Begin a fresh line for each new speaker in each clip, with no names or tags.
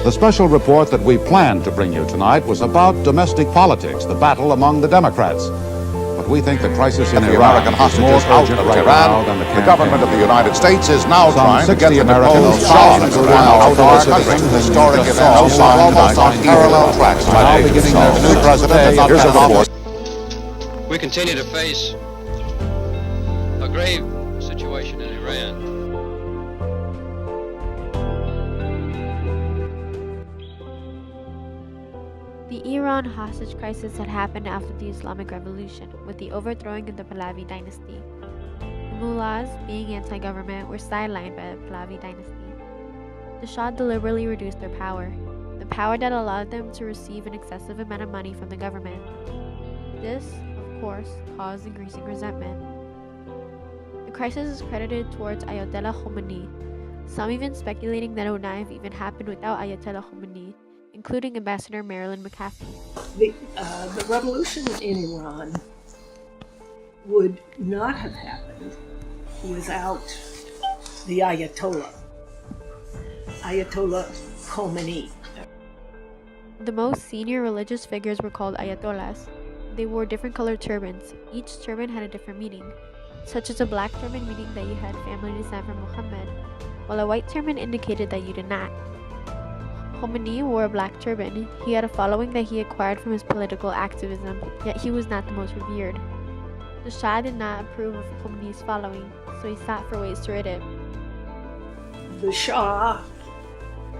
The special report that we planned to bring you tonight was about domestic politics, the battle among the Democrats. But we think the crisis in
the
Iraq
American
is more
hostages out
urgent
of
right
Iran.
now than the campaign.
Government of the United States is now
Some
trying to get
60
the
Americans,
deposed Shah,
thousands
including
around
out of our
citizens,
country.
who
Historic
just
events
saw
are
signed
almost
by
on parallel tracks.
now beginning their
The new president has not
Here's a
been in office.
We continue to face a grave situation in Iran.
The Iran hostage crisis had happened after the Islamic Revolution, with the overthrowing of the Pahlavi dynasty. The mullahs, being anti-government, were sidelined by the Pahlavi dynasty. The Shah deliberately reduced their power, the power that allowed them to receive an excessive amount of money from the government. This, of course, caused increasing resentment. The crisis is credited towards Ayatollah Khomeini, some even speculating that it would not have even happened without Ayatollah Khomeini, including Ambassador Marilyn McCaffey.
The revolution in Iran would not have happened without the Ayatollah Khomeini.
The most senior religious figures were called Ayatollahs. They wore different colored turbans. Each turban had a different meaning, such as a black turban meaning that you had family descent from Muhammad, while a white turban indicated that you did not. Khomeini wore a black turban. He had a following that he acquired from his political activism, yet he was not the most revered. The Shah did not approve of Khomeini's following, so he sought for ways to rid it.
The Shah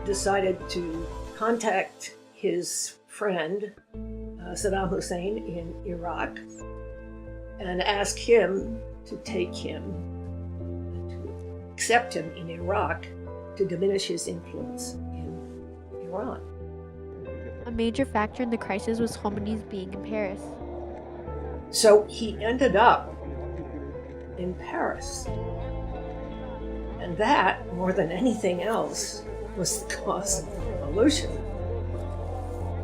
decided to contact his friend Saddam Hussein in Iraq and ask him to accept him in Iraq to diminish his influence in Iran.
A major factor in the crisis was Khomeini's being in Paris.
So he ended up in Paris. And that, more than anything else, was the cause of the revolution.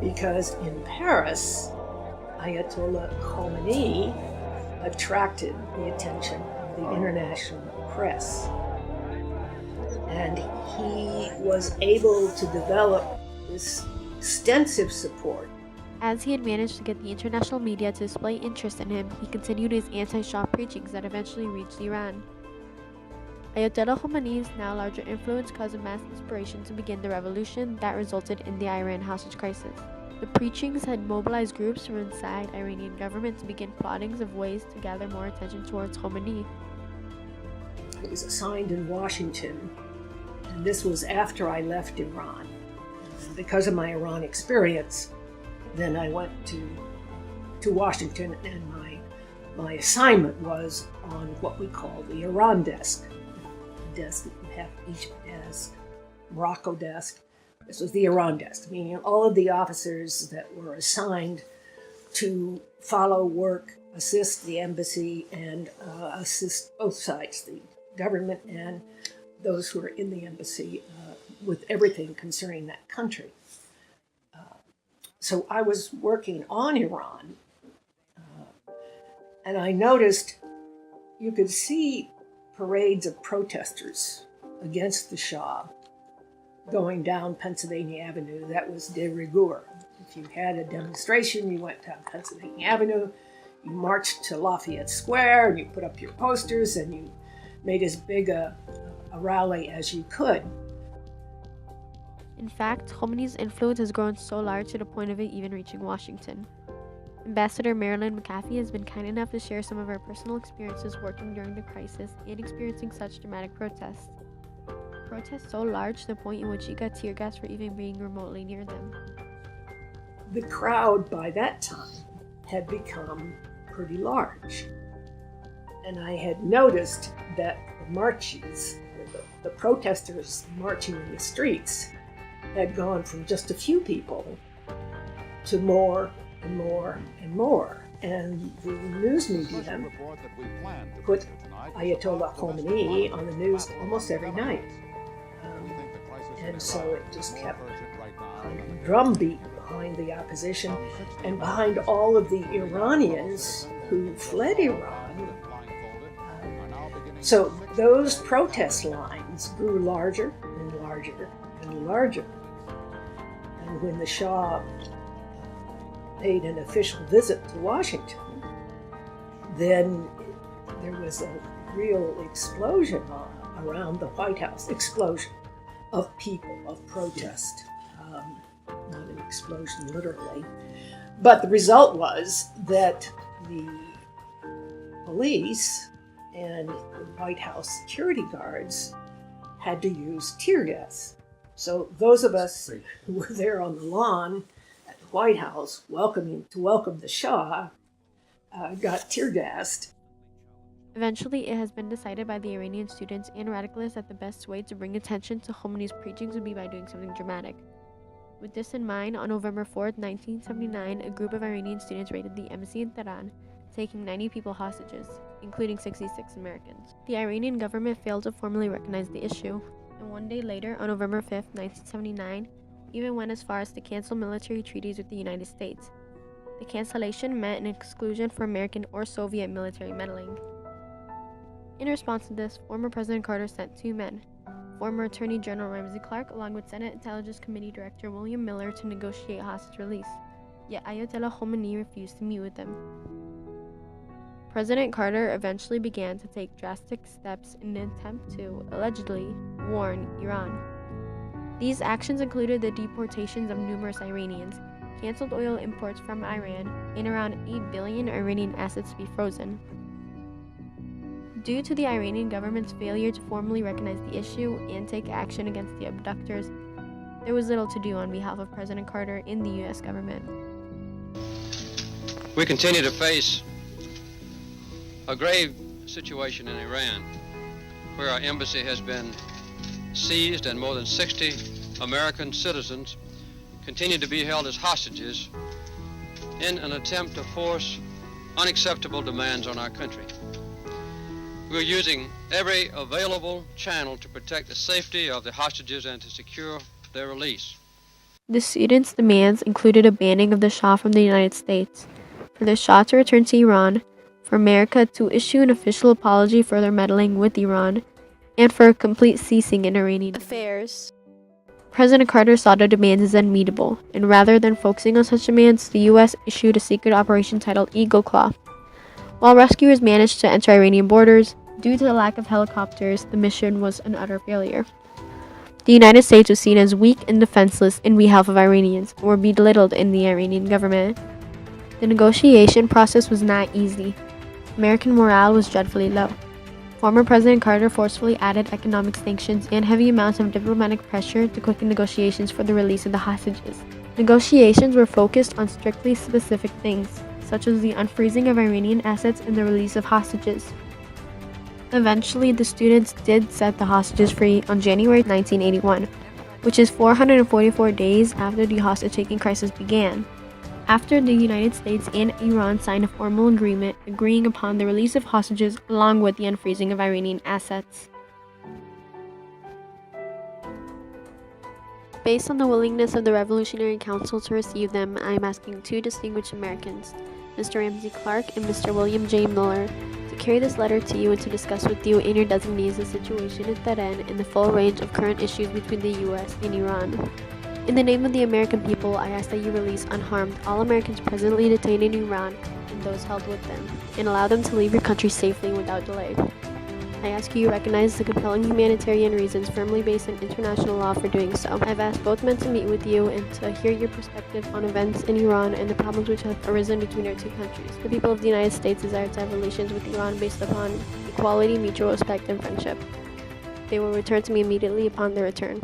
Because in Paris, Ayatollah Khomeini attracted the attention of the international press. And he was able to develop this extensive support.
As he had managed to get the international media to display interest in him, he continued his anti-Shah preachings that eventually reached Iran. Ayatollah Khomeini's now larger influence caused a mass inspiration to begin the revolution that resulted in the Iran hostage crisis. The preachings had mobilized groups from inside Iranian government to begin plottings of ways to gather more attention towards Khomeini.
I was assigned in Washington, and this was after I left Iran. Because of my Iran experience, then I went to Washington, and my assignment was on what we call the Iran desk. The desk that you have Egypt desk, Morocco desk. This was the Iran desk, meaning all of the officers that were assigned to follow work, assist the embassy, and assist both sides, the government and those who are in the embassy, with everything concerning that country. So I was working on Iran, and I noticed you could see parades of protesters against the Shah going down Pennsylvania Avenue. That was de rigueur. If you had a demonstration, you went down Pennsylvania Avenue, you marched to Lafayette Square, and you put up your posters, and you made as big a rally as you could.
In fact, Khomeini's influence has grown so large to the point of it even reaching Washington. Ambassador Marilyn McCaffey has been kind enough to share some of her personal experiences working during the crisis and experiencing such dramatic protests. Protests so large to the point in which she got tear gas for even being remotely near them.
The crowd by that time had become pretty large. And I had noticed that the marches, the protesters marching in the streets, had gone from just a few people to more and more and more. And the news media put Ayatollah Khomeini on the news almost every night. And so it just kept a drumbeat behind the opposition and behind all of the Iranians who fled Iran. So those protest lines grew larger and larger and larger. And when the Shah paid an official visit to Washington, then there was a real explosion around the White House. Explosion of people, of protest. Not an explosion literally. But the result was that the police and the White House security guards had to use tear gas. So those of us who were there on the lawn at the White House to welcome the Shah got tear gassed.
Eventually, it has been decided by the Iranian students and radicalists that the best way to bring attention to Khomeini's preachings would be by doing something dramatic. With this in mind, on November 4th, 1979, a group of Iranian students raided the embassy in Tehran, taking 90 people hostages, including 66 Americans. The Iranian government failed to formally recognize the issue, and one day later, on November 5th, 1979, even went as far as to cancel military treaties with the United States. The cancellation meant an exclusion for American or Soviet military meddling. In response to this, former President Carter sent two men, former Attorney General Ramsey Clark along with Senate Intelligence Committee Director William Miller, to negotiate hostage release, yet Ayatollah Khomeini refused to meet with them. President Carter eventually began to take drastic steps in an attempt to, allegedly, warn Iran. These actions included the deportations of numerous Iranians, canceled oil imports from Iran, and around 8 billion Iranian assets to be frozen. Due to the Iranian government's failure to formally recognize the issue and take action against the abductors, there was little to do on behalf of President Carter in the U.S. government.
We continue to face a grave situation in Iran, where our embassy has been seized and more than 60 American citizens continue to be held as hostages in an attempt to force unacceptable demands on our country. We're using every available channel to protect the safety of the hostages and to secure their release.
The students' demands included a banning of the Shah from the United States, for the Shah to return to Iran, for America to issue an official apology for their meddling with Iran, and for a complete ceasing in Iranian affairs. President Carter saw the demands as unmeetable, and rather than focusing on such demands, the U.S. issued a secret operation titled Eagle Claw. While rescuers managed to enter Iranian borders, due to the lack of helicopters, the mission was an utter failure. The United States was seen as weak and defenseless in behalf of Iranians, and were belittled in the Iranian government. The negotiation process was not easy. American morale was dreadfully low. Former President Carter forcefully added economic sanctions and heavy amounts of diplomatic pressure to quicken negotiations for the release of the hostages. Negotiations were focused on strictly specific things, such as the unfreezing of Iranian assets and the release of hostages. Eventually, the students did set the hostages free on January 1981, which is 444 days after the hostage-taking crisis began, after the United States and Iran signed a formal agreement agreeing upon the release of hostages along with the unfreezing of Iranian assets. Based on the willingness of the Revolutionary Council to receive them, I am asking two distinguished Americans, Mr. Ramsey Clark and Mr. William J. Miller, to carry this letter to you and to discuss with you and your designees the situation in Tehran and the full range of current issues between the U.S. and Iran. In the name of the American people, I ask that you release unharmed all Americans presently detained in Iran and those held with them, and allow them to leave your country safely without delay. I ask you recognize the compelling humanitarian reasons firmly based in international law for doing so. I've asked both men to meet with you and to hear your perspective on events in Iran and the problems which have arisen between our two countries. The people of the United States desire to have relations with Iran based upon equality, mutual respect, and friendship. They will return to me immediately upon their return.